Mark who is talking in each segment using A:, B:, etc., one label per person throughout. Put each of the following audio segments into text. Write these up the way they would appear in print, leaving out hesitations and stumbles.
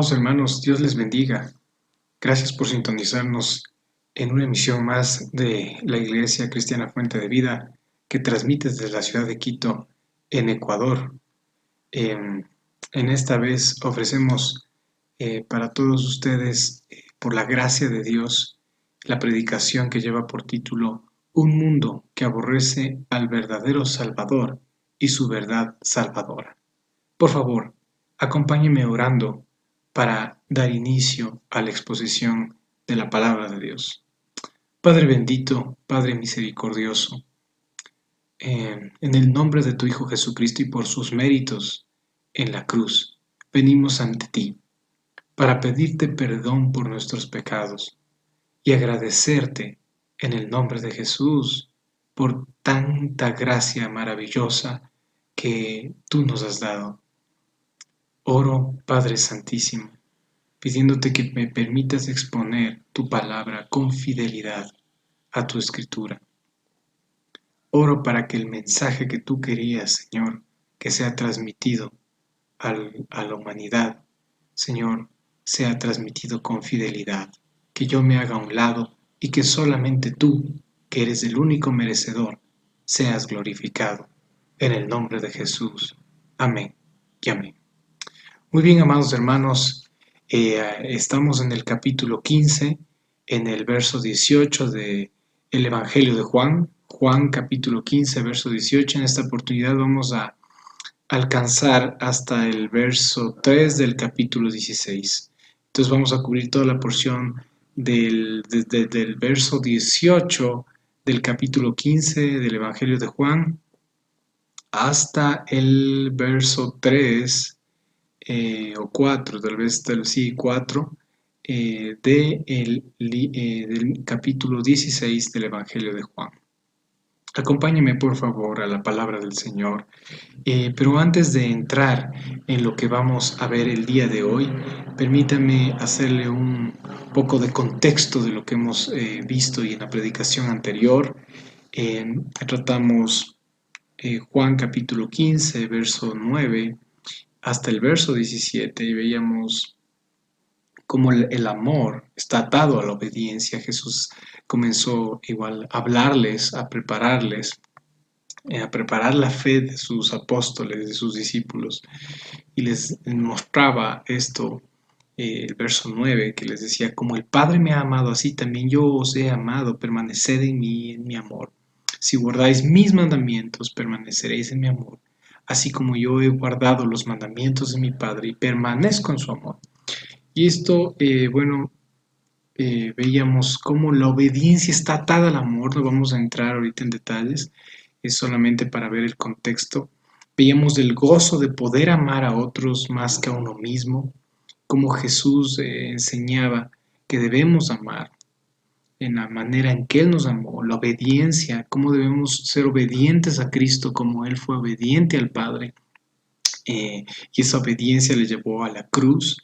A: Amados hermanos, Dios les bendiga. Gracias por sintonizarnos en una emisión más de la Iglesia Cristiana Fuente de Vida que transmite desde la ciudad de Quito, en Ecuador. En esta vez ofrecemos para todos ustedes, por la gracia de Dios, la predicación que lleva por título Un mundo que aborrece al verdadero Salvador y su verdad salvadora. Por favor, acompáñeme orando para dar inicio a la exposición de la palabra de Dios. Padre bendito, Padre misericordioso, en el nombre de tu Hijo Jesucristo y por sus méritos en la cruz, venimos ante ti para pedirte perdón por nuestros pecados y agradecerte en el nombre de Jesús por tanta gracia maravillosa que tú nos has dado. Oro, Padre Santísimo, pidiéndote que me permitas exponer tu palabra con fidelidad a tu escritura. Oro para que el mensaje que tú querías, Señor, que sea transmitido a la humanidad, Señor, sea transmitido con fidelidad, que yo me haga a un lado y que solamente tú, que eres el único merecedor, seas glorificado. En el nombre de Jesús. Amén y amén. Muy bien, amados hermanos, estamos en el capítulo 15, en el verso 18 del Evangelio de Juan. Juan capítulo 15, verso 18. En esta oportunidad vamos a alcanzar hasta el verso 3 del capítulo 16. Entonces vamos a cubrir toda la porción del verso 18 del capítulo 15 del Evangelio de Juan hasta el verso 3 o 4, tal vez sí, 4, del capítulo 16 del Evangelio de Juan. Acompáñeme por favor a la palabra del Señor, pero antes de entrar en lo que vamos a ver el día de hoy, permítame hacerle un poco de contexto de lo que hemos visto y en la predicación anterior. Tratamos Juan capítulo 15, verso 9, hasta el verso 17 y veíamos cómo el amor está atado a la obediencia. Jesús comenzó igual a hablarles, a preparar la fe de sus apóstoles, de sus discípulos, y les mostraba esto, el verso 9, que les decía, como el Padre me ha amado, así también yo os he amado, permaneced en mí, en mi amor. Si guardáis mis mandamientos, permaneceréis en mi amor, así como yo he guardado los mandamientos de mi Padre y permanezco en su amor. Y esto, veíamos cómo la obediencia está atada al amor. No vamos a entrar ahorita en detalles, es solamente para ver el contexto. Veíamos el gozo de poder amar a otros más que a uno mismo, cómo Jesús enseñaba que debemos amar en la manera en que Él nos amó, la obediencia, cómo debemos ser obedientes a Cristo como Él fue obediente al Padre, y esa obediencia le llevó a la cruz.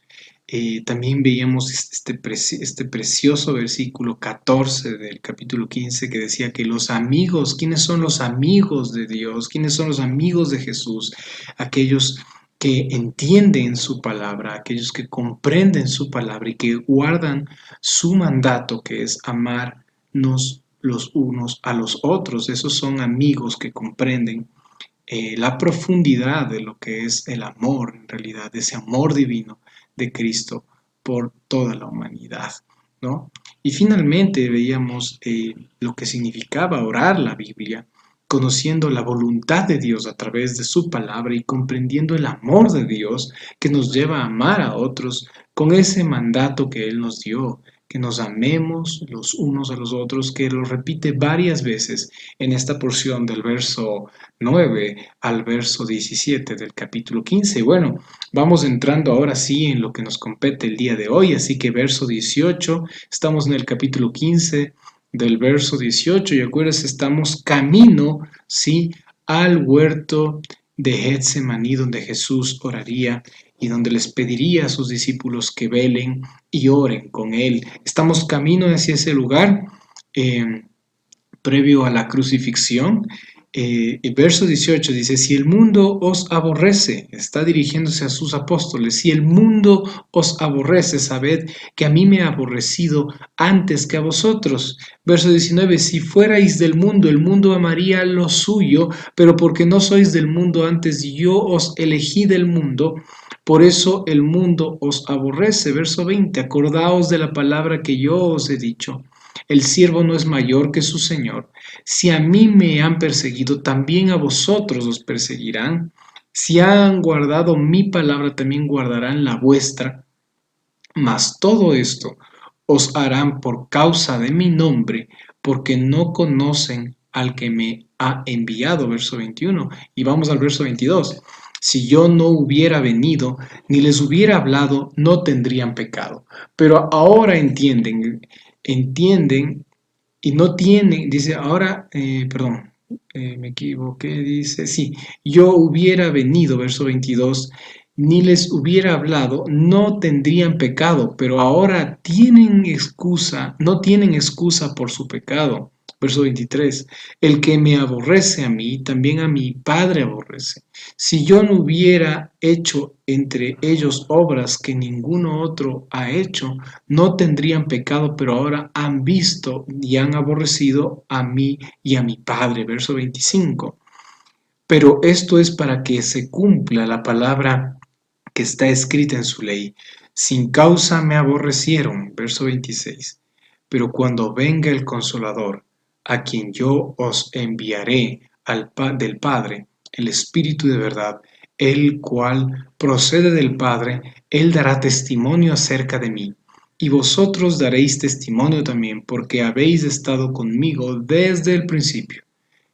A: También veíamos este precioso versículo 14 del capítulo 15 que decía que los amigos, ¿quiénes son los amigos de Dios? ¿Quiénes son los amigos de Jesús? Aquellos que entienden su palabra, aquellos que comprenden su palabra y que guardan su mandato, que es amarnos los unos a los otros. Esos son amigos que comprenden la profundidad de lo que es el amor, en realidad, ese amor divino de Cristo por toda la humanidad, ¿no? Y finalmente veíamos lo que significaba orar la Biblia, conociendo la voluntad de Dios a través de su palabra y comprendiendo el amor de Dios que nos lleva a amar a otros con ese mandato que Él nos dio, que nos amemos los unos a los otros, que lo repite varias veces en esta porción del verso 9 al verso 17 del capítulo 15. Bueno, vamos entrando ahora sí en lo que nos compete el día de hoy, así que verso 18, estamos en el capítulo 15 del verso 18 y acuérdense, estamos camino, sí, al huerto de Getsemaní, donde Jesús oraría y donde les pediría a sus discípulos que velen y oren con él. Estamos camino hacia ese lugar previo a la crucifixión. el verso 18 dice, si el mundo os aborrece, está dirigiéndose a sus apóstoles, si el mundo os aborrece, sabed que a mí me ha aborrecido antes que a vosotros. Verso 19, si fuerais del mundo, el mundo amaría lo suyo, pero porque no sois del mundo, antes yo os elegí del mundo, por eso el mundo os aborrece. Verso 20, acordaos de la palabra que yo os he dicho. El siervo no es mayor que su señor. Si a mí me han perseguido, también a vosotros os perseguirán. Si han guardado mi palabra, también guardarán la vuestra. Mas todo esto os harán por causa de mi nombre, porque no conocen al que me ha enviado. Verso 21. Y vamos al verso 22. Si yo no hubiera venido, ni les hubiera hablado, no tendrían pecado. Pero ahora entienden y no tienen, dice, ahora, perdón, me equivoqué, dice, sí, yo hubiera venido, verso 22, ni les hubiera hablado, no tendrían pecado, pero ahora tienen excusa, no tienen excusa por su pecado. Verso 23, el que me aborrece a mí, también a mi Padre aborrece. Si yo no hubiera hecho entre ellos obras que ninguno otro ha hecho, no tendrían pecado, pero ahora han visto y han aborrecido a mí y a mi Padre. Verso 25. Pero esto es para que se cumpla la palabra que está escrita en su ley. Sin causa me aborrecieron. Verso 26. Pero cuando venga el Consolador, a quien yo os enviaré del Padre, el Espíritu de verdad, el cual procede del Padre, él dará testimonio acerca de mí. Y vosotros daréis testimonio también, porque habéis estado conmigo desde el principio.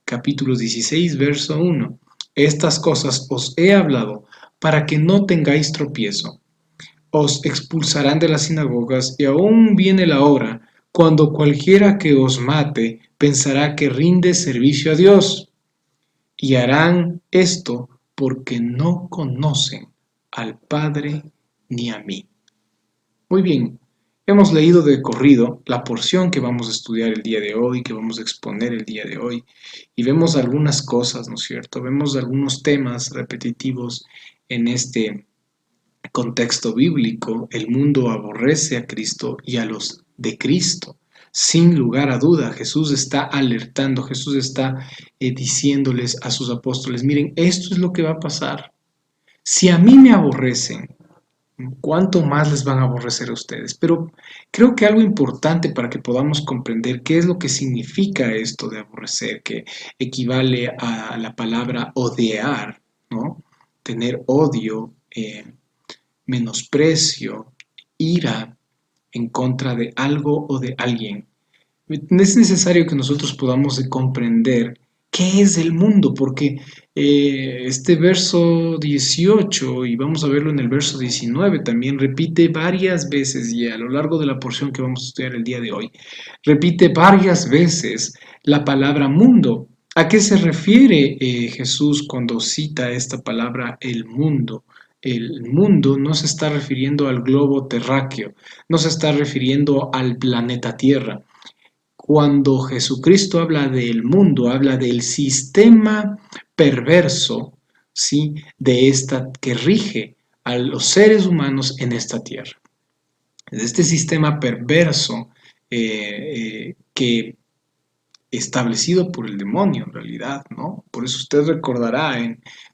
A: Capítulo 16, verso 1. Estas cosas os he hablado para que no tengáis tropiezo. Os expulsarán de las sinagogas y aún viene la hora cuando cualquiera que os mate pensará que rinde servicio a Dios. Y harán esto porque no conocen al Padre ni a mí. Muy bien, hemos leído de corrido la porción que vamos a estudiar el día de hoy, que vamos a exponer el día de hoy, y vemos algunas cosas, ¿no es cierto? Vemos algunos temas repetitivos en este contexto bíblico. El mundo aborrece a Cristo y a los de Cristo. Sin lugar a duda, Jesús está alertando, Jesús está diciéndoles a sus apóstoles, miren, esto es lo que va a pasar. Si a mí me aborrecen, ¿cuánto más les van a aborrecer a ustedes? Pero creo que algo importante para que podamos comprender qué es lo que significa esto de aborrecer, que equivale a la palabra odiar, ¿no? Tener odio, menosprecio, ira en contra de algo o de alguien. Es necesario que nosotros podamos comprender qué es el mundo, porque este verso 18, y vamos a verlo en el verso 19, también repite varias veces, y a lo largo de la porción que vamos a estudiar el día de hoy, repite varias veces la palabra mundo. ¿A qué se refiere Jesús cuando cita esta palabra el mundo? El mundo no se está refiriendo al globo terráqueo, no se está refiriendo al planeta Tierra. Cuando Jesucristo habla del mundo, habla del sistema perverso, ¿sí? De esta que rige a los seres humanos en esta tierra. De este sistema perverso que establecido por el demonio en realidad, ¿no? Por eso usted recordará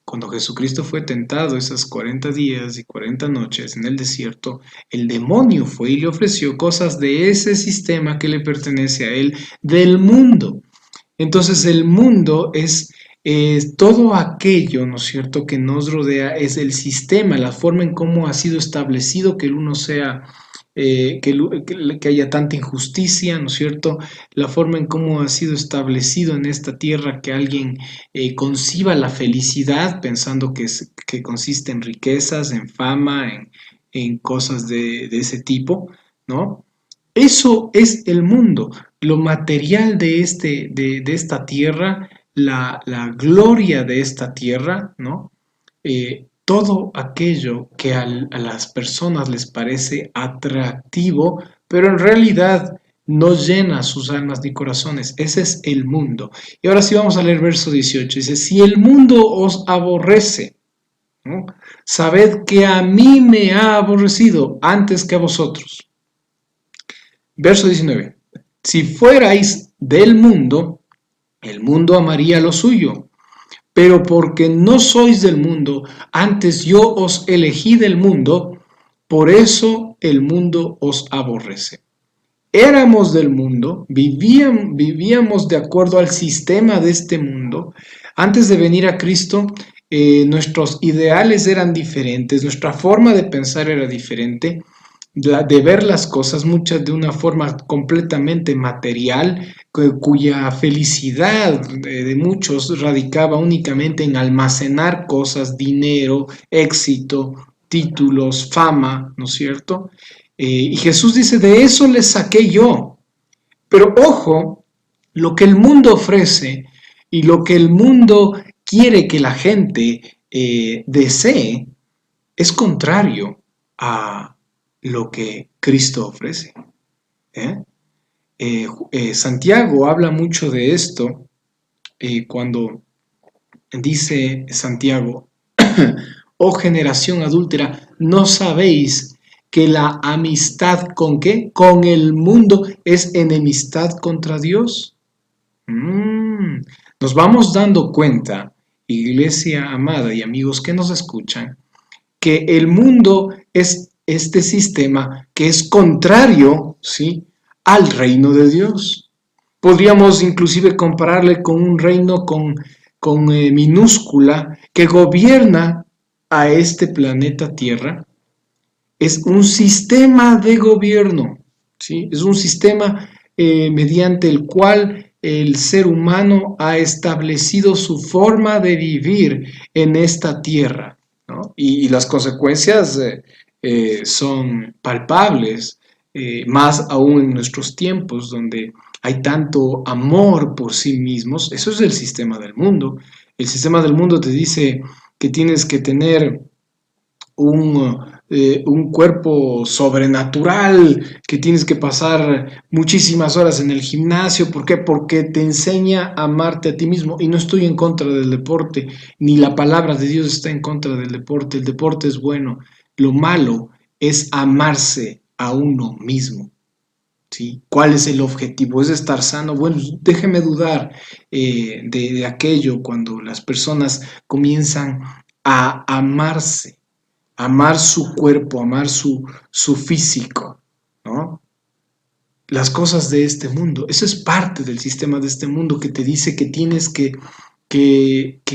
A: cuando Jesucristo fue tentado esas 40 días y 40 noches en el desierto, el demonio fue y le ofreció cosas de ese sistema que le pertenece a él, del mundo. Entonces el mundo es todo aquello, ¿no es cierto?, que nos rodea, es el sistema, la forma en cómo ha sido establecido que el uno sea, que haya tanta injusticia, ¿no es cierto?, la forma en cómo ha sido establecido en esta tierra que alguien conciba la felicidad pensando que consiste en riquezas, en fama, en cosas de ese tipo, ¿no? Eso es el mundo, lo material de esta tierra, la gloria de esta tierra, ¿no? Todo aquello que a las personas les parece atractivo, pero en realidad no llena sus almas ni corazones. Ese es el mundo. Y ahora sí vamos a leer verso 18. Dice, si el mundo os aborrece, ¿no? Sabed que a mí me ha aborrecido antes que a vosotros. Verso 19. Si fuerais del mundo, el mundo amaría lo suyo. Pero porque no sois del mundo, antes yo os elegí del mundo, por eso el mundo os aborrece. Éramos del mundo, vivíamos de acuerdo al sistema de este mundo. Antes de venir a Cristo, nuestros ideales eran diferentes, nuestra forma de pensar era diferente, de ver las cosas, muchas de una forma completamente material, cuya felicidad de muchos radicaba únicamente en almacenar cosas, dinero, éxito, títulos, fama, ¿no es cierto? Y Jesús dice, de eso les saqué yo. Pero ojo, lo que el mundo ofrece y lo que el mundo quiere que la gente desee es contrario a lo que Cristo ofrece. ¿eh? Santiago habla mucho de esto cuando dice Santiago, oh generación adúltera, ¿no sabéis que la amistad con qué? Con el mundo es enemistad contra Dios. Nos vamos dando cuenta, iglesia amada y amigos que nos escuchan, que el mundo es este sistema que es contrario, ¿sí?, al reino de Dios. Podríamos inclusive compararle con un reino con minúscula que gobierna a este planeta Tierra. Es un sistema de gobierno, ¿sí? Es un sistema mediante el cual el ser humano ha establecido su forma de vivir en esta tierra, ¿no? Y las consecuencias son palpables, más aún en nuestros tiempos donde hay tanto amor por sí mismos. Eso es el sistema del mundo. El sistema del mundo te dice que tienes que tener un cuerpo sobrenatural, que tienes que pasar muchísimas horas en el gimnasio. ¿Por qué? Porque te enseña a amarte a ti mismo. Y no estoy en contra del deporte, ni la palabra de Dios está en contra del deporte. El deporte es bueno. Lo malo es amarse a uno mismo. ¿Sí? ¿Cuál es el objetivo? ¿Es estar sano? Bueno, déjeme dudar de aquello cuando las personas comienzan a amarse, amar su cuerpo, amar su físico, ¿no? Las cosas de este mundo. Eso es parte del sistema de este mundo que te dice que tienes que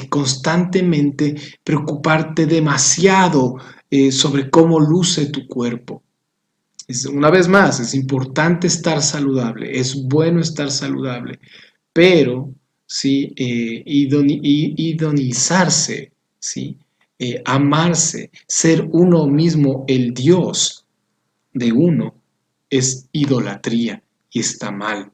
A: constantemente preocuparte demasiado sobre cómo luce tu cuerpo. Una vez más, es importante estar saludable, es bueno estar saludable, pero ¿sí? Idonizarse, ¿sí? Amarse, ser uno mismo el Dios de uno, es idolatría y está mal.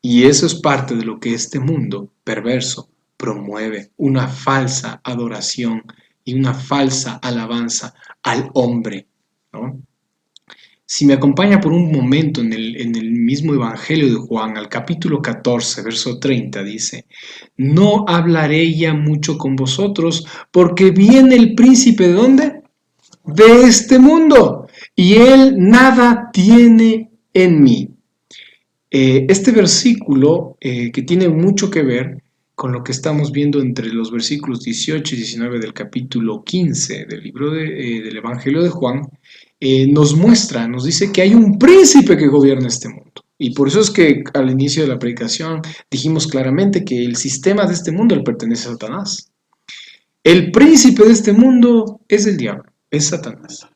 A: Y eso es parte de lo que este mundo perverso promueve, una falsa adoración y una falsa alabanza al hombre, ¿no? Si me acompaña por un momento en el mismo Evangelio de Juan, al capítulo 14, verso 30, dice, no hablaré ya mucho con vosotros, porque viene el príncipe ¿de dónde? De este mundo, y él nada tiene en mí. Este versículo, que tiene mucho que ver con lo que estamos viendo entre los versículos 18 y 19 del capítulo 15 del libro del Evangelio de Juan, nos muestra, nos dice que hay un príncipe que gobierna este mundo. Y por eso es que al inicio de la predicación dijimos claramente que el sistema de este mundo le pertenece a Satanás. El príncipe de este mundo es el diablo, es Satanás.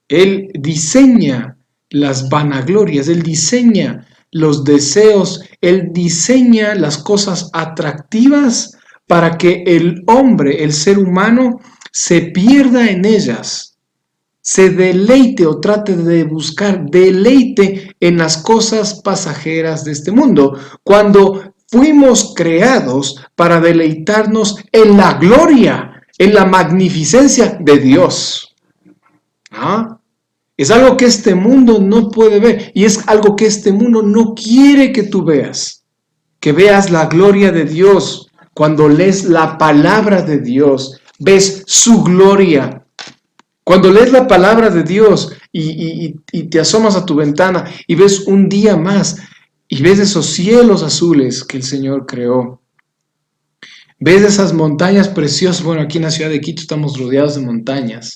A: Él diseña las vanaglorias, él diseña los deseos, él diseña las cosas atractivas para que el hombre, el ser humano, se pierda en ellas, se deleite o trate de buscar deleite en las cosas pasajeras de este mundo, cuando fuimos creados para deleitarnos en la gloria, en la magnificencia de Dios. ¿Ah? Es algo que este mundo no puede ver y es algo que este mundo no quiere que tú veas. Que veas la gloria de Dios. Cuando lees la palabra de Dios, ves su gloria. Cuando lees la palabra de Dios y te asomas a tu ventana y ves un día más y ves esos cielos azules que el Señor creó. Ves esas montañas preciosas. Bueno, aquí en la ciudad de Quito estamos rodeados de montañas.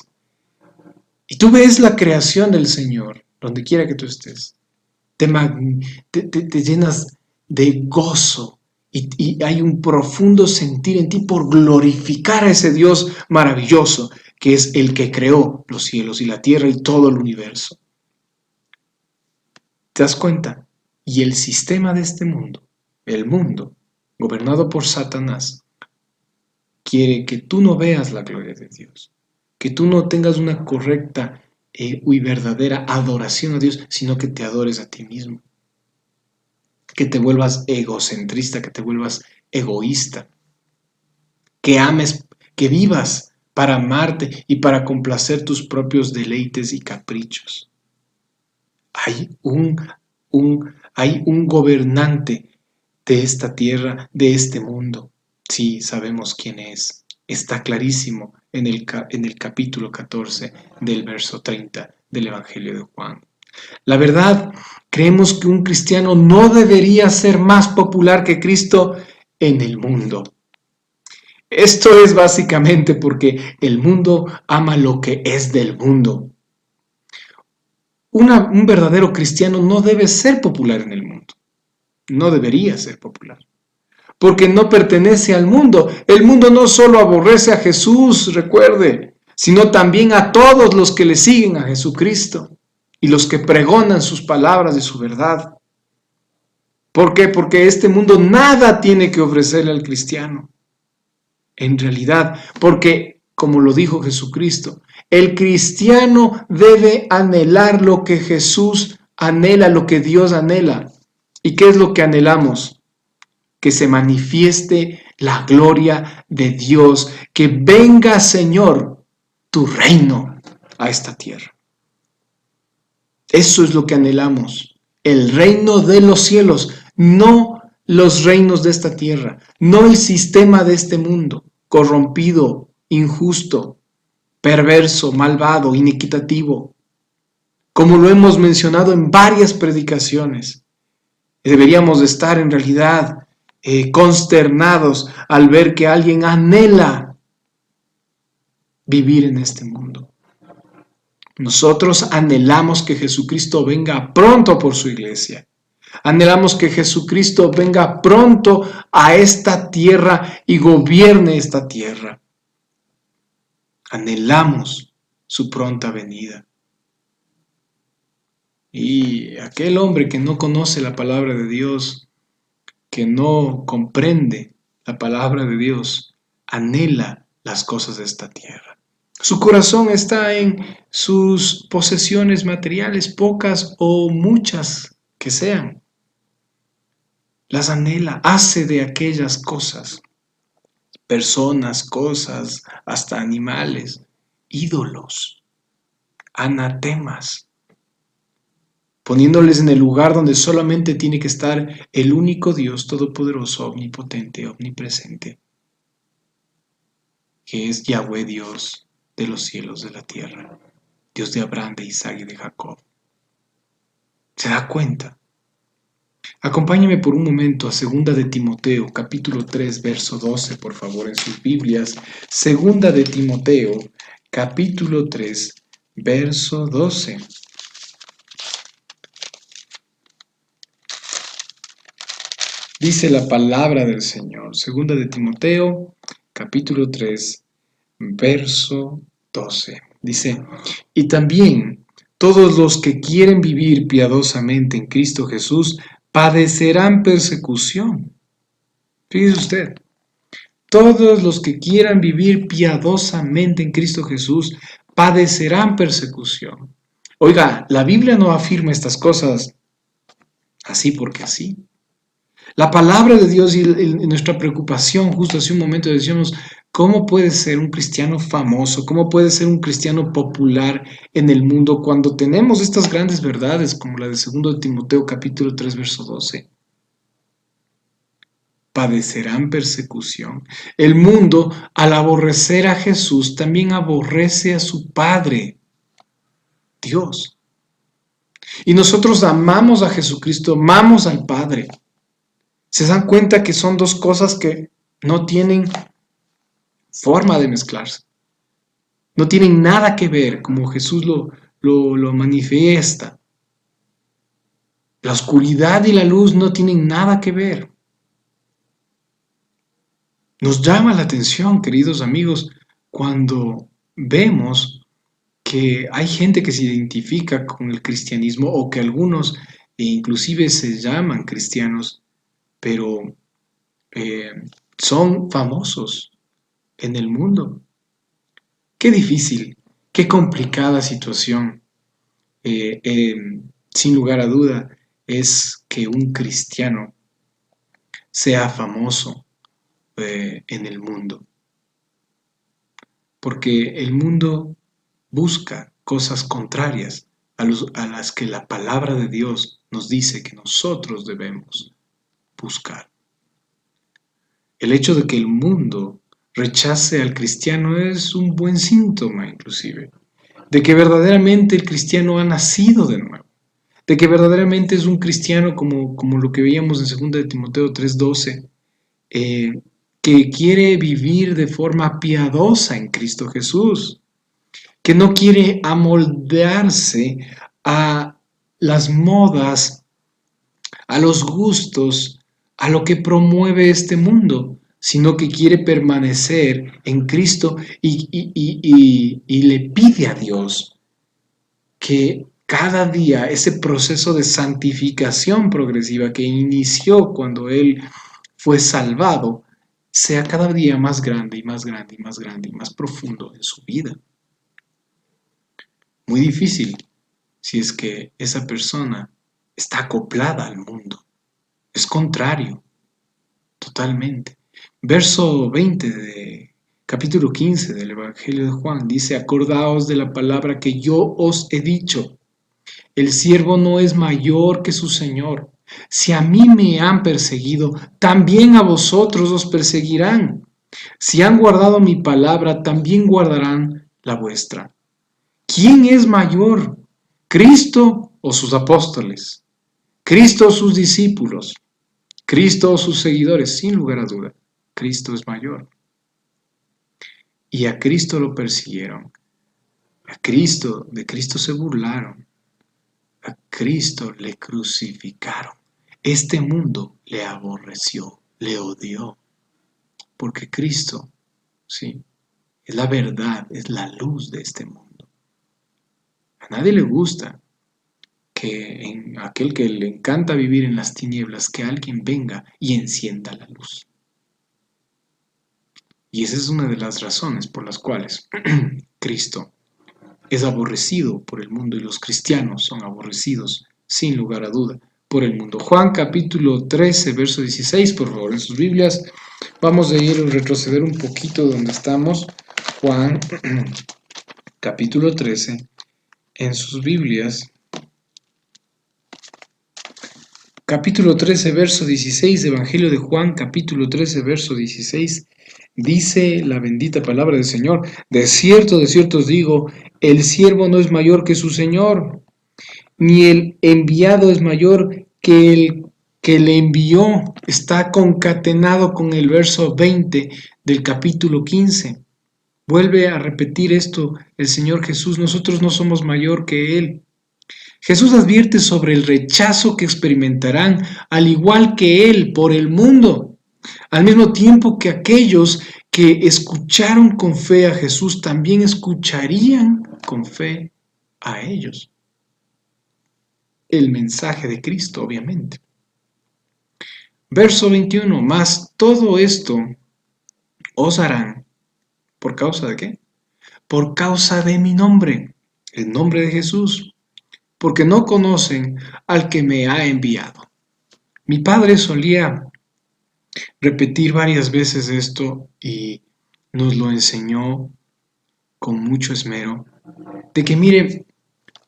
A: Y tú ves la creación del Señor, donde quiera que tú estés. Te llenas de gozo y hay un profundo sentir en ti por glorificar a ese Dios maravilloso que es el que creó los cielos y la tierra y todo el universo. ¿Te das cuenta? Y el sistema de este mundo, el mundo, gobernado por Satanás, quiere que tú no veas la gloria de Dios, que tú no tengas una correcta y verdadera adoración a Dios, sino que te adores a ti mismo. Que te vuelvas egocentrista, que te vuelvas egoísta, que ames, que vivas para amarte y para complacer tus propios deleites y caprichos. Hay un gobernante de esta tierra, de este mundo. Sí, sabemos quién es. Está clarísimo en el capítulo 14 del verso 30 del Evangelio de Juan. La verdad, creemos que un cristiano no debería ser más popular que Cristo en el mundo. Esto es básicamente porque el mundo ama lo que es del mundo. Un verdadero cristiano no debe ser popular en el mundo. No debería ser popular. Porque no pertenece al mundo. El mundo no solo aborrece a Jesús, recuerde, sino también a todos los que le siguen a Jesucristo y los que pregonan sus palabras de su verdad. ¿Por qué? Porque este mundo nada tiene que ofrecerle al cristiano. En realidad, porque, como lo dijo Jesucristo, el cristiano debe anhelar lo que Jesús anhela, lo que Dios anhela. ¿Y qué es lo que anhelamos? Que se manifieste la gloria de Dios, que venga, Señor, tu reino a esta tierra. Eso es lo que anhelamos, el reino de los cielos, no los reinos de esta tierra, no el sistema de este mundo, corrompido, injusto, perverso, malvado, inequitativo, como lo hemos mencionado en varias predicaciones. Deberíamos estar en realidad consternados al ver que alguien anhela vivir en este mundo. Nosotros anhelamos que Jesucristo venga pronto por su iglesia. Anhelamos que Jesucristo venga pronto a esta tierra y gobierne esta tierra. Anhelamos su pronta venida. Y aquel hombre que no conoce la palabra de Dios, que no comprende la palabra de Dios, anhela las cosas de esta tierra. Su corazón está en sus posesiones materiales, pocas o muchas que sean. Las anhela, hace de aquellas cosas, personas, cosas, hasta animales, ídolos, anatemas, poniéndoles en el lugar donde solamente tiene que estar el único Dios todopoderoso, omnipotente, omnipresente, que es Yahweh Dios de los cielos, de la tierra, Dios de Abraham, de Isaac y de Jacob. ¿Se da cuenta? Acompáñame por un momento a 2 de Timoteo, capítulo 3, verso 12, por favor, en sus Biblias. 2 de Timoteo, capítulo 3, verso 12. Dice la palabra del Señor. 2 de Timoteo, capítulo 3, verso 12. Dice, y también todos los que quieren vivir piadosamente en Cristo Jesús padecerán persecución. Fíjese usted, todos los que quieran vivir piadosamente en Cristo Jesús padecerán persecución. Oiga, la Biblia no afirma estas cosas así porque así. La palabra de Dios y nuestra preocupación, justo hace un momento decíamos, ¿cómo puede ser un cristiano famoso? ¿Cómo puede ser un cristiano popular en el mundo cuando tenemos estas grandes verdades como la de 2 Timoteo capítulo 3 verso 12? Padecerán persecución. El mundo, al aborrecer a Jesús, también aborrece a su Padre, Dios. Y nosotros amamos a Jesucristo, amamos al Padre. Se dan cuenta que son dos cosas que no tienen forma de mezclarse. No tienen nada que ver como Jesús lo manifiesta. La oscuridad y la luz no tienen nada que ver. Nos llama la atención, queridos amigos, cuando vemos que hay gente que se identifica con el cristianismo o que algunos inclusive se llaman cristianos, pero eh, son famosos en el mundo. Qué difícil, qué complicada situación. Eh, eh, Sin lugar a duda, es que un cristiano sea famoso en el mundo, porque el mundo busca cosas contrarias a las que la palabra de Dios nos dice que nosotros debemos buscar. El hecho de que el mundo rechace al cristiano es un buen síntoma, inclusive, de que verdaderamente el cristiano ha nacido de nuevo, de que verdaderamente es un cristiano como lo que veíamos en 2 de Timoteo 3:12, eh, que quiere vivir de forma piadosa en Cristo Jesús, que no quiere amoldarse a las modas, a los gustos, a lo que promueve este mundo, sino que quiere permanecer en Cristo y le pide a Dios que cada día ese proceso de santificación progresiva que inició cuando Él fue salvado, sea cada día más grande y más grande y más grande y más profundo en su vida. Muy difícil si es que esa persona está acoplada al mundo. Es contrario, totalmente. Verso 20 de capítulo 15 del Evangelio de Juan dice, acordaos de la palabra que yo os he dicho. El siervo no es mayor que su Señor. Si a mí me han perseguido, también a vosotros os perseguirán. Si han guardado mi palabra, también guardarán la vuestra. ¿Quién es mayor? ¿Cristo o sus apóstoles? ¿Cristo o sus discípulos? ¿Cristo o sus seguidores? Sin lugar a duda, Cristo es mayor. Y a Cristo lo persiguieron. De Cristo se burlaron. A Cristo le crucificaron. Este mundo le aborreció, le odió. Porque Cristo, sí, es la verdad, es la luz de este mundo. A nadie le gusta que en aquel que le encanta vivir en las tinieblas, que alguien venga y encienda la luz. Y esa es una de las razones por las cuales Cristo es aborrecido por el mundo y los cristianos son aborrecidos, sin lugar a duda, por el mundo. Juan capítulo 13, verso 16, por favor, en sus Biblias. Vamos a retroceder un poquito donde estamos. Juan capítulo 13, en sus Biblias. Capítulo 13, verso 16, Evangelio de Juan, capítulo 13, verso 16, dice la bendita palabra del Señor, de cierto os digo, el siervo no es mayor que su Señor, ni el enviado es mayor que el que le envió. Está concatenado con el verso 20 del capítulo 15. Vuelve a repetir esto el Señor Jesús, nosotros no somos mayor que Él. Jesús advierte sobre el rechazo que experimentarán, al igual que Él, por el mundo, al mismo tiempo que aquellos que escucharon con fe a Jesús también escucharían con fe a ellos. El mensaje de Cristo, obviamente. Verso 21, mas todo esto os harán, ¿por causa de qué? Por causa de mi nombre, el nombre de Jesús, porque no conocen al que me ha enviado. Mi padre solía repetir varias veces esto y nos lo enseñó con mucho esmero, de que mire,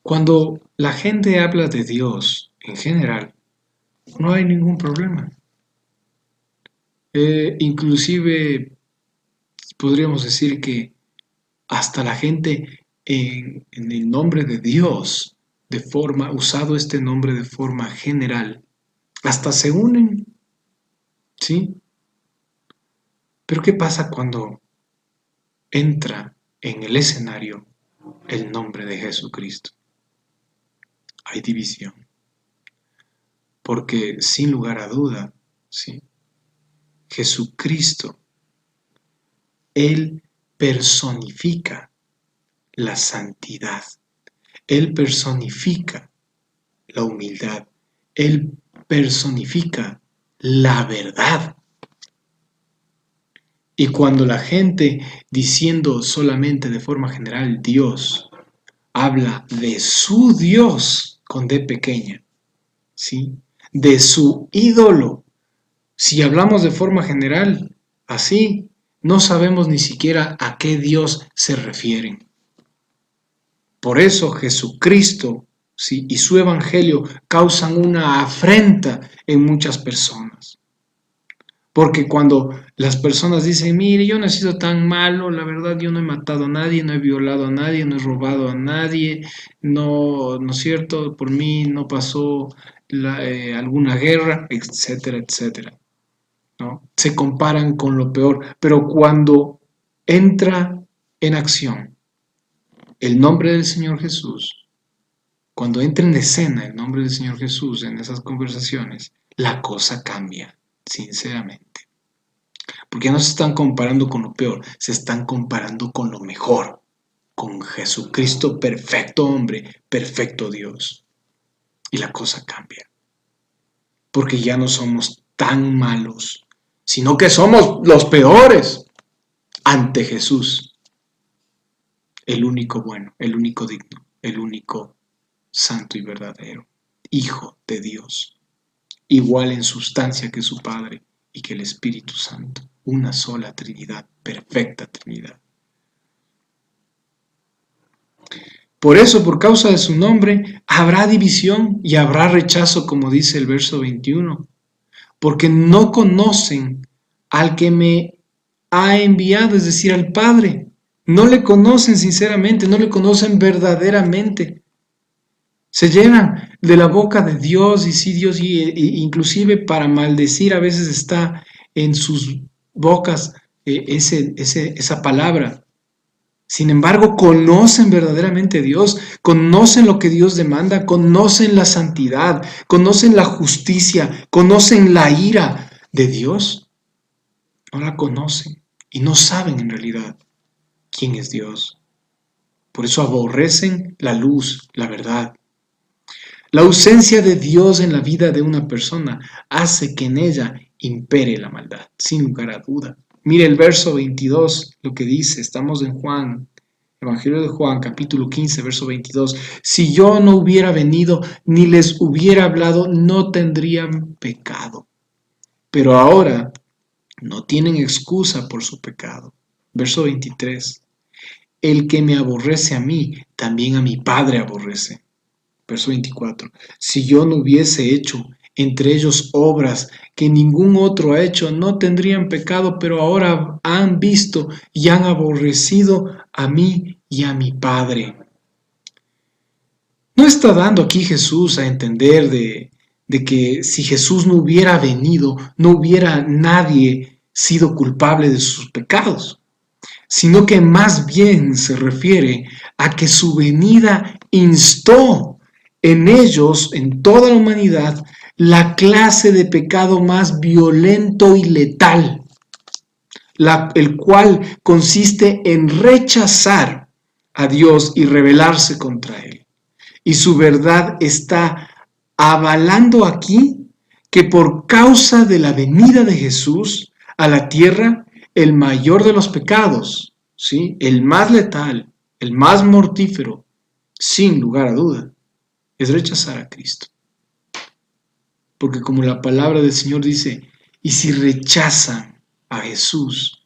A: cuando la gente habla de Dios en general, no hay ningún problema. Inclusive podríamos decir que hasta la gente en el nombre de Dios, usado este nombre de forma general, hasta se unen, ¿sí? Pero ¿qué pasa cuando entra en el escenario el nombre de Jesucristo? Hay división, porque sin lugar a duda, ¿sí? Jesucristo, Él personifica la santidad, Él personifica la humildad, Él personifica la verdad. Y cuando la gente, diciendo solamente de forma general Dios, habla de su Dios con D pequeña, ¿sí? De su ídolo. Si hablamos de forma general, así, no sabemos ni siquiera a qué Dios se refieren. Por eso Jesucristo, ¿sí? Y su evangelio causan una afrenta en muchas personas. Porque cuando las personas dicen, mire, yo no he sido tan malo, la verdad yo no he matado a nadie, no he violado a nadie, no he robado a nadie, no, ¿no es cierto? Por mí no pasó alguna guerra, etcétera, etcétera, ¿no? Se comparan con lo peor, pero cuando entra en acción el nombre del Señor Jesús, cuando entra en escena el nombre del Señor Jesús en esas conversaciones, la cosa cambia, sinceramente. Porque no se están comparando con lo peor, se están comparando con lo mejor, con Jesucristo, perfecto hombre, perfecto Dios. Y la cosa cambia. Porque ya no somos tan malos, sino que somos los peores ante Jesús. El único bueno, el único digno, el único santo y verdadero, Hijo de Dios, igual en sustancia que su Padre y que el Espíritu Santo, una sola Trinidad, perfecta Trinidad. Por eso, por causa de su nombre, habrá división y habrá rechazo, como dice el verso 21, porque no conocen al que me ha enviado, es decir, al Padre. No le conocen sinceramente, no le conocen verdaderamente. Se llenan de la boca de Dios y sí, Dios, inclusive para maldecir a veces está en sus bocas esa palabra. Sin embargo, conocen verdaderamente a Dios, conocen lo que Dios demanda, conocen la santidad, conocen la justicia, conocen la ira de Dios. No la conocen y no saben en realidad quién es Dios. Por eso aborrecen la luz, la verdad. La ausencia de Dios en la vida de una persona hace que en ella impere la maldad, sin lugar a duda. Mire el verso 22, lo que dice, estamos en Juan, Evangelio de Juan, capítulo 15, verso 22. Si yo no hubiera venido ni les hubiera hablado, no tendrían pecado. Pero ahora no tienen excusa por su pecado. Verso 23. El que me aborrece a mí, también a mi Padre aborrece. Verso 24. Si yo no hubiese hecho entre ellos obras que ningún otro ha hecho, no tendrían pecado, pero ahora han visto y han aborrecido a mí y a mi Padre. No está dando aquí Jesús a entender de que si Jesús no hubiera venido, no hubiera nadie sido culpable de sus pecados, sino que más bien se refiere a que su venida instó en ellos, en toda la humanidad, la clase de pecado más violento y letal, el cual consiste en rechazar a Dios y rebelarse contra Él. Y su verdad está avalando aquí que por causa de la venida de Jesús a la tierra, el mayor de los pecados, ¿sí? El más letal, el más mortífero, sin lugar a duda, es rechazar a Cristo. Porque como la palabra del Señor dice, y si rechazan a Jesús,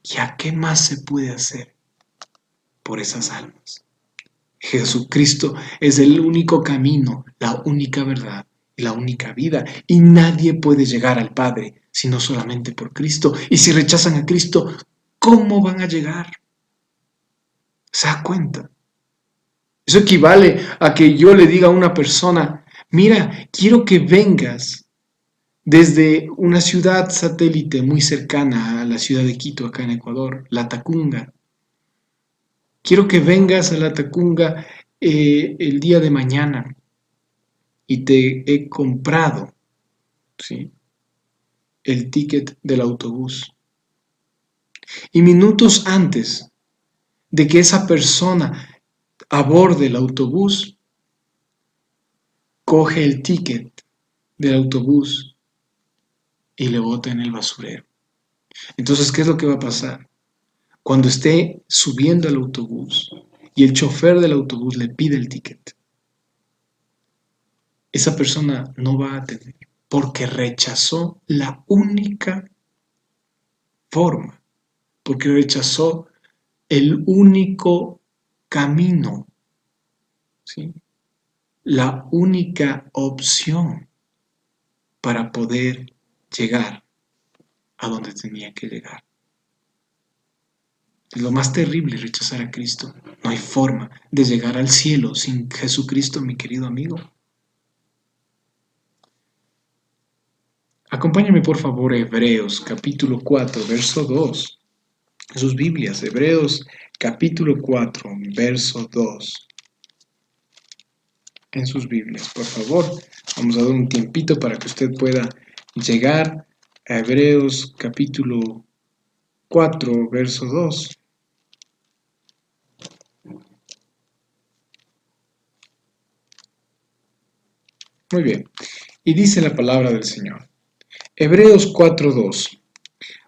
A: ¿ya qué más se puede hacer por esas almas? Jesucristo es el único camino, la única verdad y la única vida. Y nadie puede llegar al Padre sino solamente por Cristo. Y si rechazan a Cristo, ¿cómo van a llegar? ¿Se da cuenta? Eso equivale a que yo le diga a una persona, mira, quiero que vengas desde una ciudad satélite muy cercana a la ciudad de Quito, acá en Ecuador, La Tacunga. Quiero que vengas a La Tacunga el día de mañana y te he comprado, ¿sí?, el ticket del autobús. Y minutos antes de que esa persona aborde el autobús, coge el ticket del autobús y le bota en el basurero. Entonces, ¿qué es lo que va a pasar? Cuando esté subiendo al autobús y el chofer del autobús le pide el ticket, esa persona no va a tener, porque rechazó la única forma, porque rechazó el único camino, ¿sí?, la única opción para poder llegar a donde tenía que llegar. Es lo más terrible, rechazar a Cristo. No hay forma de llegar al cielo sin Jesucristo, mi querido amigo. Acompáñame por favor a Hebreos capítulo 4, verso 2. En sus Biblias, Hebreos capítulo 4, verso 2. En sus Biblias, por favor. Vamos a dar un tiempito para que usted pueda llegar a Hebreos capítulo 4, verso 2. Muy bien. Y dice la palabra del Señor. Hebreos 4:2.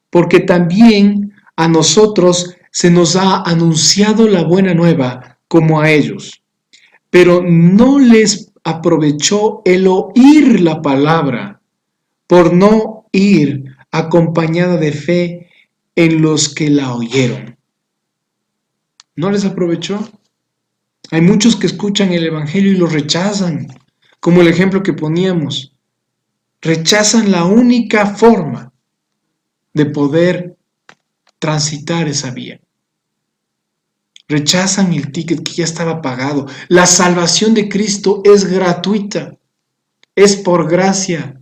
A: Porque también a nosotros se nos ha anunciado la buena nueva como a ellos, pero no les aprovechó el oír la palabra, por no ir acompañada de fe en los que la oyeron. ¿No les aprovechó? Hay muchos que escuchan el Evangelio y lo rechazan, como el ejemplo que poníamos. Rechazan la única forma de poder transitar esa vía. Rechazan el ticket que ya estaba pagado. La salvación de Cristo es gratuita, es por gracia,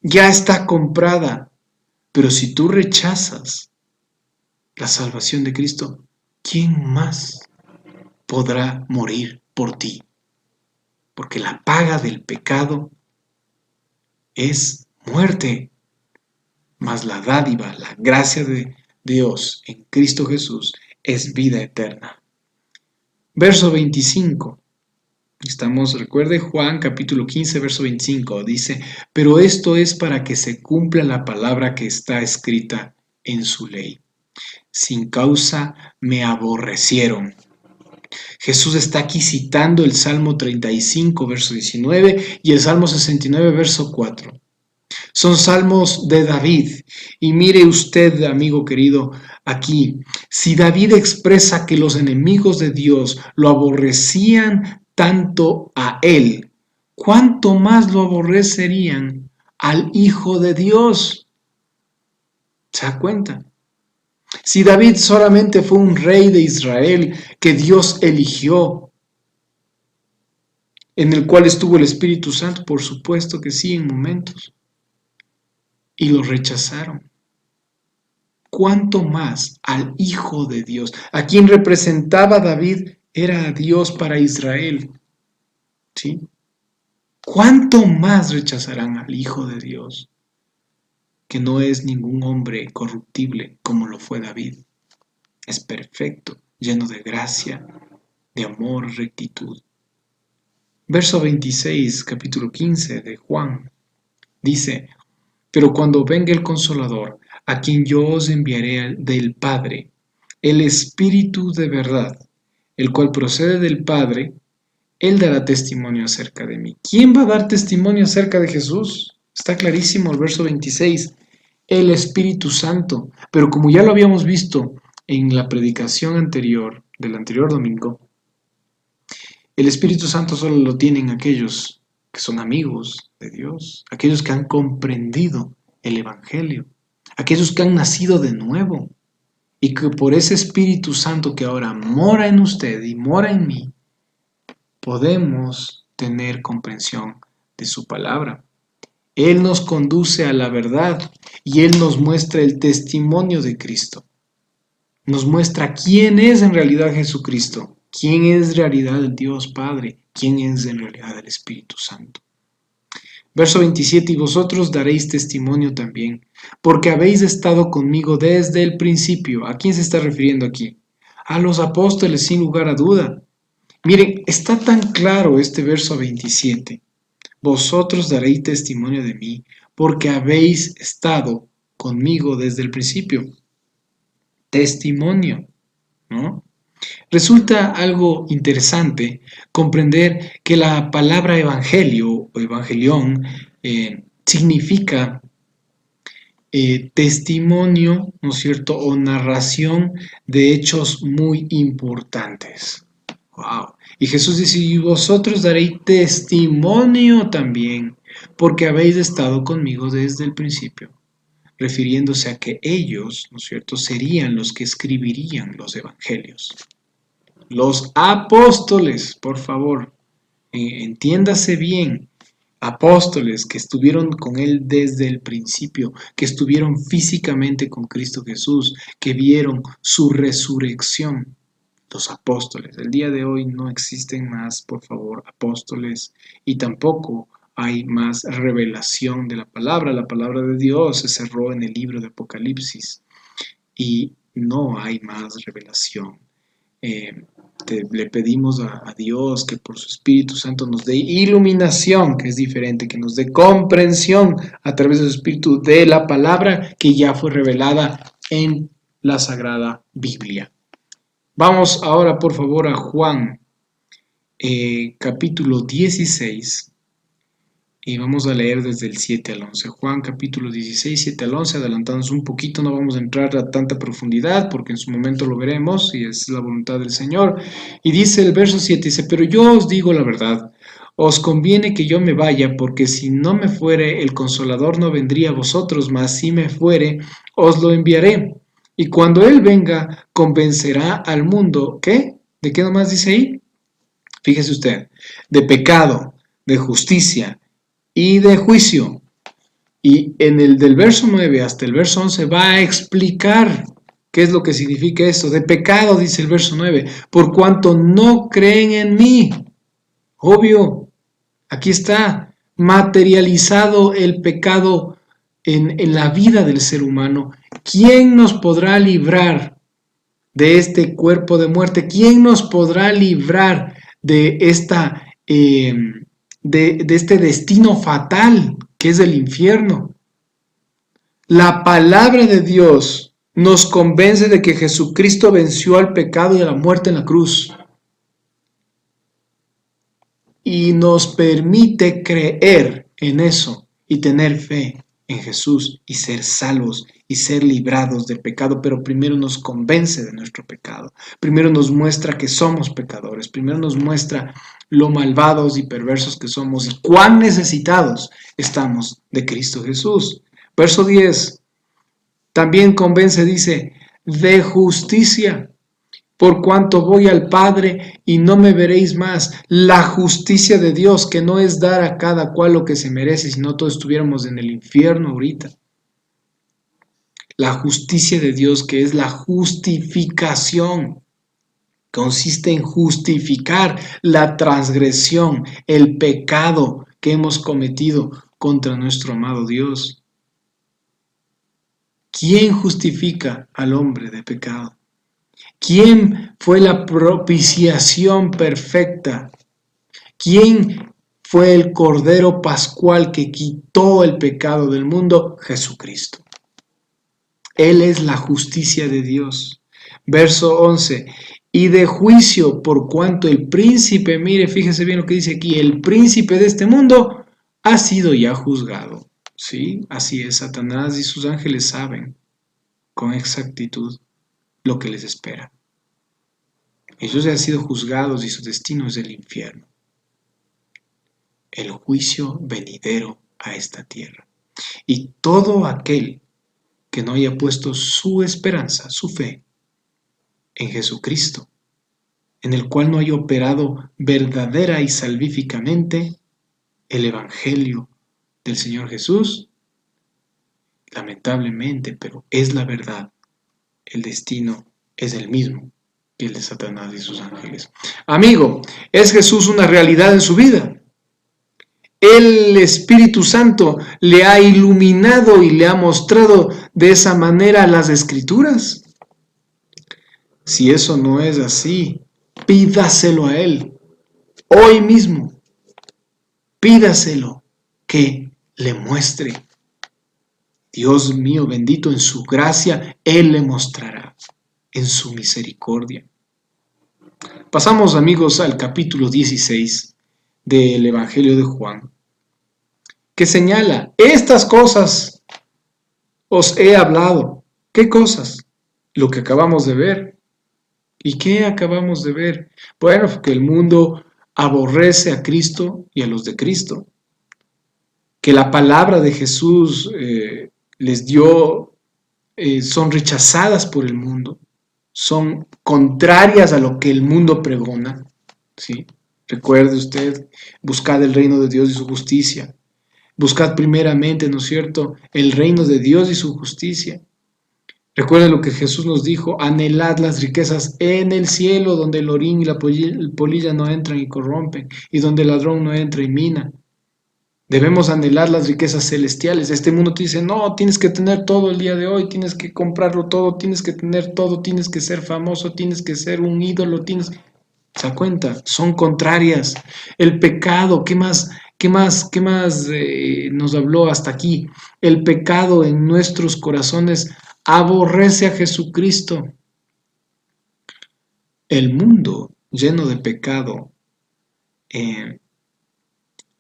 A: ya está comprada. Pero si tú rechazas la salvación de Cristo, ¿quién más podrá morir por ti? Porque la paga del pecado es muerte, mas la dádiva, la gracia de Dios en Cristo Jesús es vida eterna. Verso 25. Recuerde Juan capítulo 15, verso 25, dice, pero esto es para que se cumpla la palabra que está escrita en su ley. Sin causa me aborrecieron. Jesús está aquí citando el Salmo 35, verso 19 y el Salmo 69, verso 4. Son salmos de David. Y mire usted, amigo querido, aquí, si David expresa que los enemigos de Dios lo aborrecían tanto a él, ¿cuánto más lo aborrecerían al Hijo de Dios? ¿Se da cuenta? Si David solamente fue un rey de Israel que Dios eligió, en el cual estuvo el Espíritu Santo, por supuesto que sí, en momentos, y lo rechazaron. ¿Cuánto más al Hijo de Dios? A quien representaba David era a Dios para Israel. ¿Sí? ¿Cuánto más rechazarán al Hijo de Dios? Que no es ningún hombre corruptible como lo fue David. Es perfecto, lleno de gracia, de amor, rectitud. Verso 26, capítulo 15 de Juan, dice, pero cuando venga el Consolador, a quien yo os enviaré del Padre, el Espíritu de verdad, el cual procede del Padre, Él dará testimonio acerca de mí. ¿Quién va a dar testimonio acerca de Jesús? Está clarísimo el verso 26. El Espíritu Santo. Pero como ya lo habíamos visto en la predicación anterior, del anterior domingo, el Espíritu Santo solo lo tienen aquellos que son amigos de Dios, aquellos que han comprendido el Evangelio, aquellos que han nacido de nuevo y que por ese Espíritu Santo que ahora mora en usted y mora en mí, podemos tener comprensión de su palabra. Él nos conduce a la verdad y Él nos muestra el testimonio de Cristo. Nos muestra quién es en realidad Jesucristo, quién es en realidad el Dios Padre, quién es en realidad el Espíritu Santo. Verso 27, y vosotros daréis testimonio también, porque habéis estado conmigo desde el principio. ¿A quién se está refiriendo aquí? A los apóstoles, sin lugar a duda. Miren, está tan claro este verso 27. Vosotros daréis testimonio de mí, porque habéis estado conmigo desde el principio. Testimonio, ¿no? Resulta algo interesante comprender que la palabra evangelio o evangelión significa testimonio, ¿no es cierto?, o narración de hechos muy importantes. Wow. Y Jesús dice, y vosotros daréis testimonio también, porque habéis estado conmigo desde el principio, refiriéndose a que ellos, ¿no es cierto?, serían los que escribirían los evangelios. Los apóstoles, por favor, entiéndase bien, apóstoles que estuvieron con Él desde el principio, que estuvieron físicamente con Cristo Jesús, que vieron su resurrección. Los apóstoles. El día de hoy no existen más, por favor, apóstoles y tampoco hay más revelación de la palabra. La palabra de Dios se cerró en el libro de Apocalipsis y no hay más revelación. Le pedimos a Dios que por su Espíritu Santo nos dé iluminación, que es diferente, que nos dé comprensión a través de su Espíritu de la palabra que ya fue revelada en la Sagrada Biblia. Vamos ahora, por favor, a Juan, capítulo 16, y vamos a leer desde el 7 al 11. Juan, capítulo 16, 7 al 11, adelantándonos un poquito, no vamos a entrar a tanta profundidad, porque en su momento lo veremos, y es la voluntad del Señor. Y dice el verso 7, dice, pero yo os digo la verdad, os conviene que yo me vaya, porque si no me fuere, el Consolador no vendría a vosotros, mas si me fuere, os lo enviaré. Y cuando Él venga, convencerá al mundo, ¿qué? ¿De qué nomás dice ahí? Fíjese usted, de pecado, de justicia y de juicio. Y en el del verso 9 hasta el verso 11 va a explicar qué es lo que significa esto. De pecado, dice el verso 9, por cuanto no creen en mí. Obvio, aquí está materializado el pecado en la vida del ser humano. ¿Quién nos podrá librar de este cuerpo de muerte? ¿Quién nos podrá librar de este destino fatal que es el infierno? La palabra de Dios nos convence de que Jesucristo venció al pecado y a la muerte en la cruz y nos permite creer en eso y tener fe en Jesús y ser salvos y ser librados del pecado, pero primero nos convence de nuestro pecado, primero nos muestra que somos pecadores, primero nos muestra lo malvados y perversos que somos y cuán necesitados estamos de Cristo Jesús. Verso 10, también convence, dice, de justicia, por cuanto voy al Padre y no me veréis más. La justicia de Dios, que no es dar a cada cual lo que se merece, si no todos estuviéramos en el infierno ahorita. La justicia de Dios, que es la justificación, consiste en justificar la transgresión, el pecado que hemos cometido contra nuestro amado Dios. ¿Quién justifica al hombre de pecado? ¿Quién fue la propiciación perfecta? ¿Quién fue el Cordero Pascual que quitó el pecado del mundo? Jesucristo. Él es la justicia de Dios. Verso 11. y de juicio, por cuanto el príncipe, mire, fíjese bien lo que dice aquí, el príncipe de este mundo ha sido ya juzgado. Sí, así es, Satanás y sus ángeles saben con exactitud lo que les espera. Ellos ya han sido juzgados y su destino es el infierno, el juicio venidero a esta tierra. Y todo aquel que no haya puesto su esperanza, su fe en Jesucristo, en el cual no haya operado verdadera y salvíficamente el Evangelio del Señor Jesús, lamentablemente, pero es la verdad, el destino es el mismo que el de Satanás y sus ángeles. Amigo, ¿es Jesús una realidad en su vida? El Espíritu Santo le ha iluminado y le ha mostrado de esa manera las Escrituras. Si eso no es así, pídaselo a Él. Hoy mismo, pídaselo que le muestre. Dios mío, bendito en su gracia, Él le mostrará en su misericordia. Pasamos, amigos, al capítulo 16 del Evangelio de Juan, que señala, estas cosas os he hablado. ¿Qué cosas? Lo que acabamos de ver. ¿Y qué acabamos de ver? Bueno, que el mundo aborrece a Cristo y a los de Cristo, que la palabra de Jesús les dio, son rechazadas por el mundo, son contrarias a lo que el mundo pregona, ¿sí? Recuerde usted, buscad el reino de Dios y su justicia. Buscad primeramente, ¿no es cierto?, el reino de Dios y su justicia. Recuerden lo que Jesús nos dijo, anhelad las riquezas en el cielo, donde el orín y la polilla no entran y corrompen, y donde el ladrón no entra y mina. Debemos anhelar las riquezas celestiales. Este mundo te dice, no, tienes que tener todo el día de hoy, tienes que comprarlo todo, tienes que tener todo, tienes que ser famoso, tienes que ser un ídolo, tienes... ¿Se da cuenta? Son contrarias. El pecado, ¿qué más nos habló hasta aquí? El pecado en nuestros corazones aborrece a Jesucristo. El mundo lleno de pecado,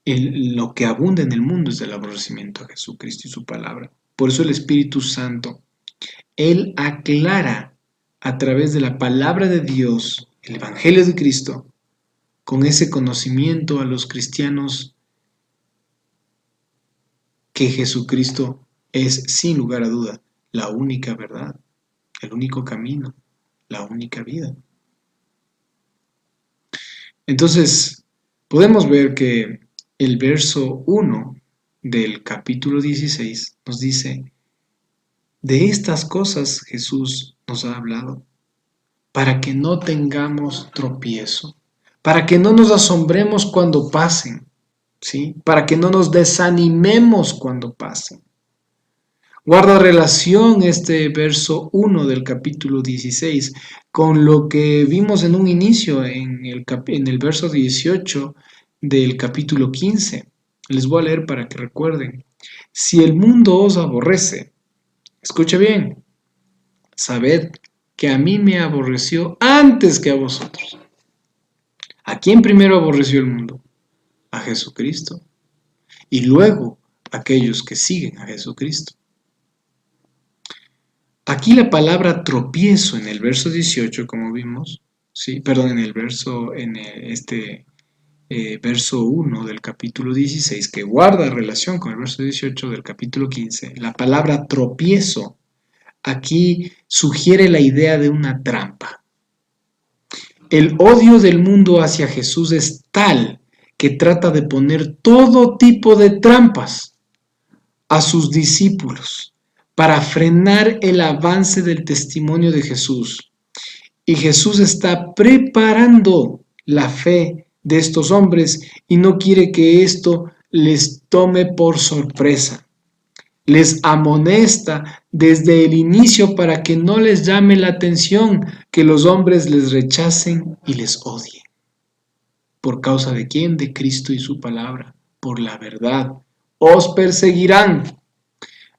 A: lo que abunda en el mundo es el aborrecimiento a Jesucristo y su palabra. Por eso el Espíritu Santo, Él aclara a través de la palabra de Dios, el Evangelio de Cristo, con ese conocimiento a los cristianos que Jesucristo es, sin lugar a duda, la única verdad, el único camino, la única vida. Entonces, podemos ver que el verso 1 del capítulo 16 nos dice, de estas cosas Jesús nos ha hablado, para que no tengamos tropiezo, para que no nos asombremos cuando pasen, ¿sí? Para que no nos desanimemos cuando pasen. Guarda relación este verso 1 del capítulo 16 con lo que vimos en un inicio en el verso 18 del capítulo 15. Les voy a leer para que recuerden. Si el mundo os aborrece, escuche bien, sabed que a mí me aborreció antes que a vosotros. ¿A quién primero aborreció el mundo? A Jesucristo. Y luego a aquellos que siguen a Jesucristo. Aquí la palabra tropiezo en el verso 18, como vimos, ¿sí? Perdón, verso 1 del capítulo 16, que guarda relación con el verso 18 del capítulo 15, la palabra tropiezo aquí sugiere la idea de una trampa. El odio del mundo hacia Jesús es tal que trata de poner todo tipo de trampas a sus discípulos para frenar el avance del testimonio de Jesús. Y Jesús está preparando la fe de estos hombres y no quiere que esto les tome por sorpresa. Les amonesta desde el inicio para que no les llame la atención que los hombres les rechacen y les odien. ¿Por causa de quién? De Cristo y su palabra. Por la verdad. Os perseguirán.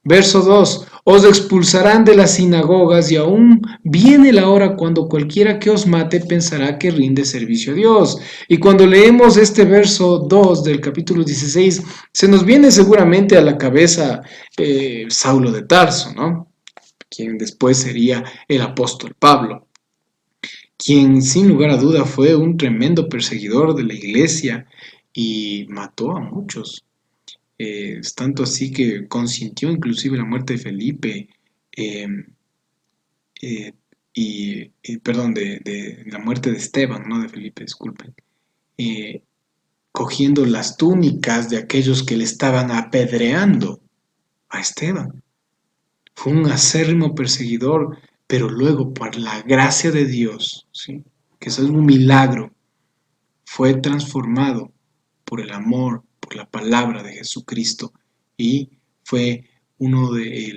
A: Verso 2. Os expulsarán de las sinagogas y aún viene la hora cuando cualquiera que os mate pensará que rinde servicio a Dios. Y cuando leemos este verso 2 del capítulo 16, se nos viene seguramente a la cabeza Saulo de Tarso, ¿no? Quien después sería el apóstol Pablo, quien sin lugar a duda fue un tremendo perseguidor de la iglesia y mató a muchos. Es tanto así que consintió inclusive la muerte de Felipe, eh, eh, perdón, de la muerte de Esteban, no de Felipe, disculpen, eh, cogiendo las túnicas de aquellos que le estaban apedreando a Esteban. Fue un acérrimo perseguidor, pero luego por la gracia de Dios, ¿sí? Que es un milagro, fue transformado por el amor, por la palabra de Jesucristo y fue uno de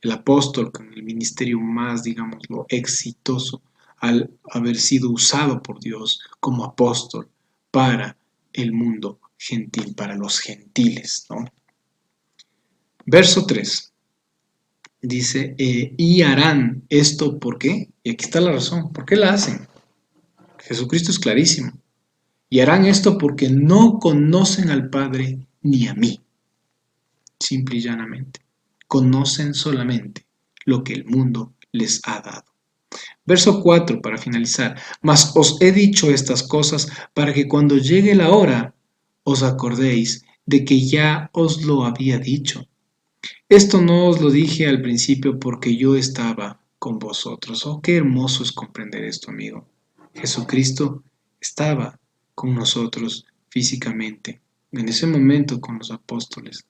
A: el apóstol con el ministerio más, digámoslo, exitoso al haber sido usado por Dios como apóstol para el mundo gentil, para los gentiles, ¿no? Verso 3 dice, y harán esto, ¿por qué? Y aquí está la razón, ¿por qué la hacen? Jesucristo es clarísimo. Y harán esto porque no conocen al Padre ni a mí. Simple y llanamente. Conocen solamente lo que el mundo les ha dado. Verso 4 para finalizar. Mas os he dicho estas cosas para que cuando llegue la hora os acordéis de que ya os lo había dicho. Esto no os lo dije al principio porque yo estaba con vosotros. Oh, qué hermoso es comprender esto, amigo. Jesucristo estaba con nosotros físicamente, en ese momento con los apóstoles,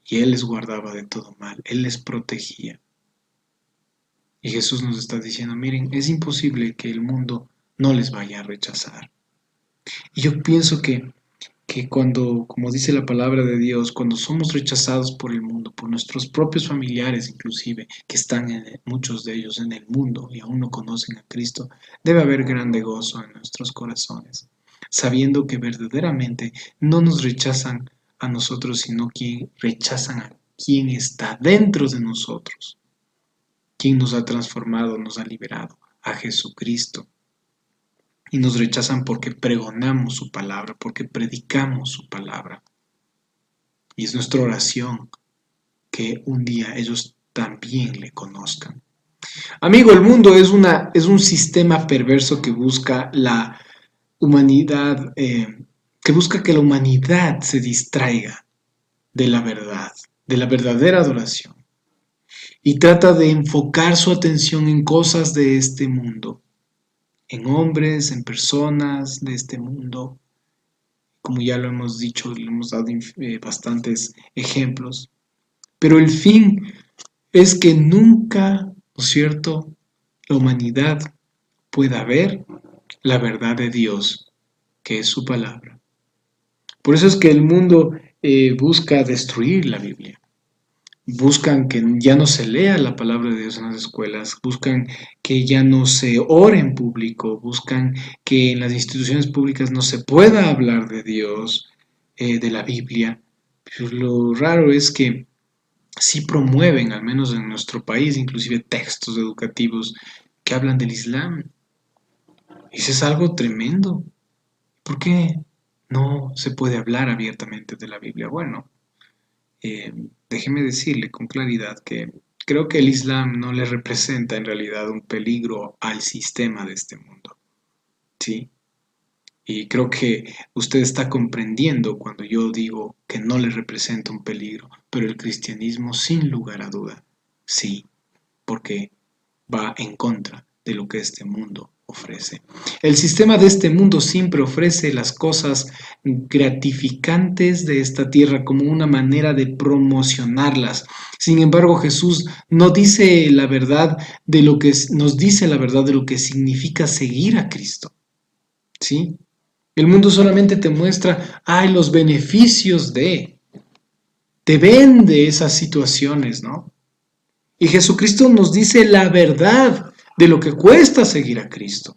A: y Él les guardaba de todo mal, Él les protegía. Y Jesús nos está diciendo, miren, es imposible que el mundo no les vaya a rechazar. Y yo pienso que cuando, como dice la palabra de Dios, cuando somos rechazados por el mundo, por nuestros propios familiares inclusive, que están muchos de ellos en el mundo y aún no conocen a Cristo, debe haber grande gozo en nuestros corazones, sabiendo que verdaderamente no nos rechazan a nosotros, sino que rechazan a quien está dentro de nosotros, quien nos ha transformado, nos ha liberado, a Jesucristo. Y nos rechazan porque pregonamos su palabra, porque predicamos su palabra. Y es nuestra oración que un día ellos también le conozcan. Amigo, el mundo es un sistema perverso que busca la humanidad, que busca que la humanidad se distraiga de la verdad, de la verdadera adoración. Y trata de enfocar su atención en cosas de este mundo, en hombres, en personas de este mundo. Como ya lo hemos dicho, le hemos dado bastantes ejemplos. Pero el fin es que nunca, ¿no es cierto?, la humanidad pueda ver la verdad de Dios, que es su palabra. Por eso es que el mundo busca destruir la Biblia. Buscan que ya no se lea la palabra de Dios en las escuelas, buscan que ya no se ore en público, buscan que en las instituciones públicas no se pueda hablar de Dios, de la Biblia. Pero lo raro es que sí promueven, al menos en nuestro país, inclusive textos educativos que hablan del Islam. Eso es algo tremendo. ¿Por qué no se puede hablar abiertamente de la Biblia? Bueno, eh, déjeme decirle con claridad que creo que el Islam no le representa en realidad un peligro al sistema de este mundo, ¿sí? Y creo que usted está comprendiendo cuando yo digo que no le representa un peligro, pero el cristianismo sin lugar a duda, sí, porque va en contra de lo que este mundo ofrece. El sistema de este mundo siempre ofrece las cosas gratificantes de esta tierra como una manera de promocionarlas. Sin embargo, Jesús no dice la verdad de lo que nos dice la verdad de lo que significa seguir a Cristo. ¿Sí? El mundo solamente te muestra, los beneficios te vende esas situaciones, ¿no? Y Jesucristo nos dice la verdad de lo que cuesta seguir a Cristo.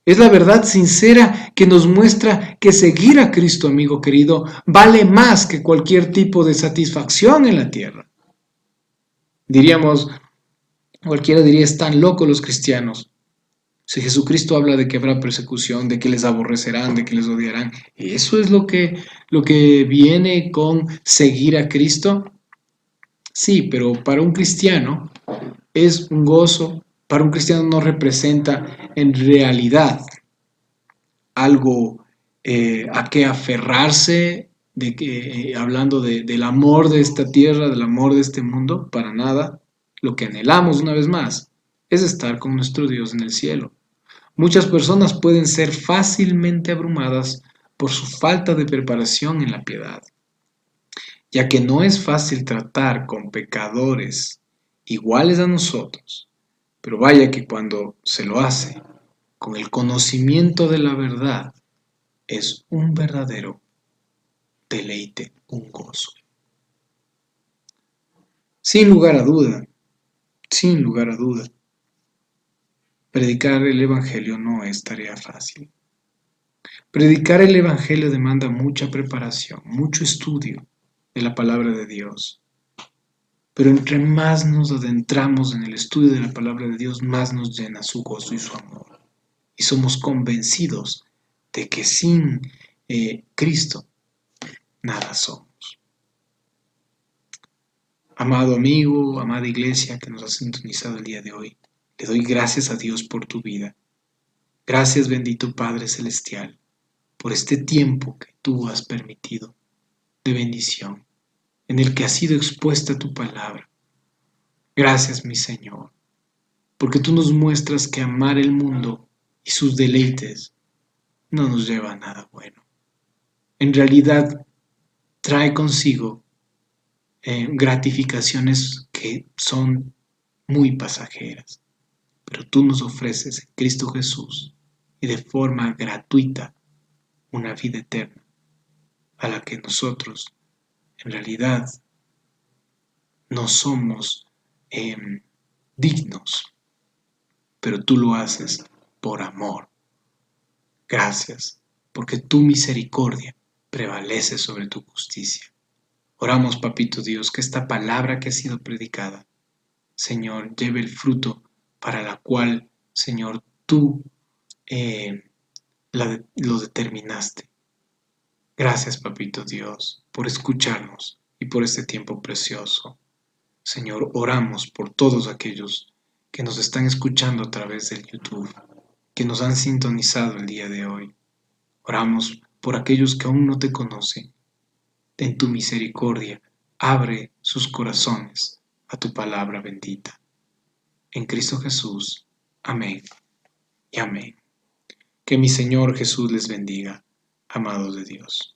A: Es la verdad sincera que nos muestra que seguir a Cristo, amigo querido, vale más que cualquier tipo de satisfacción en la tierra. Diríamos, cualquiera diría, están locos los cristianos. Si Jesucristo habla de que habrá persecución, de que les aborrecerán, de que les odiarán, ¿eso es lo que viene con seguir a Cristo? Sí, pero para un cristiano es un gozo, para un cristiano no representa en realidad algo a qué aferrarse, de que, hablando del amor de esta tierra, del amor de este mundo, para nada. Lo que anhelamos, una vez más, es estar con nuestro Dios en el cielo. Muchas personas pueden ser fácilmente abrumadas por su falta de preparación en la piedad, ya que no es fácil tratar con pecadores iguales a nosotros, pero vaya que cuando se lo hace con el conocimiento de la verdad, es un verdadero deleite, un gozo. Sin lugar a duda, sin lugar a duda, predicar el Evangelio no es tarea fácil. Predicar el Evangelio demanda mucha preparación, mucho estudio de la palabra de Dios. Pero entre más nos adentramos en el estudio de la palabra de Dios, más nos llena su gozo y su amor. Y somos convencidos de que sin Cristo nada somos. Amado amigo, amada iglesia que nos ha sintonizado el día de hoy, le doy gracias a Dios por tu vida. Gracias, bendito Padre Celestial, por este tiempo que tú has permitido de bendición, en el que ha sido expuesta tu palabra. Gracias, mi Señor, porque tú nos muestras que amar el mundo y sus deleites no nos lleva a nada bueno. En realidad, trae consigo gratificaciones que son muy pasajeras, pero tú nos ofreces en Cristo Jesús y de forma gratuita una vida eterna a la que nosotros en realidad no somos eh, dignos, pero tú lo haces por amor. Gracias, porque tu misericordia prevalece sobre tu justicia. Oramos, Papito Dios, que esta palabra que ha sido predicada, Señor, lleve el fruto para la cual, Señor, tú lo determinaste. Gracias, Papito Dios, por escucharnos y por este tiempo precioso. Señor, oramos por todos aquellos que nos están escuchando a través del YouTube, que nos han sintonizado el día de hoy. Oramos por aquellos que aún no te conocen. En tu misericordia, abre sus corazones a tu palabra bendita. En Cristo Jesús. Amén y amén. Que mi Señor Jesús les bendiga, amados de Dios.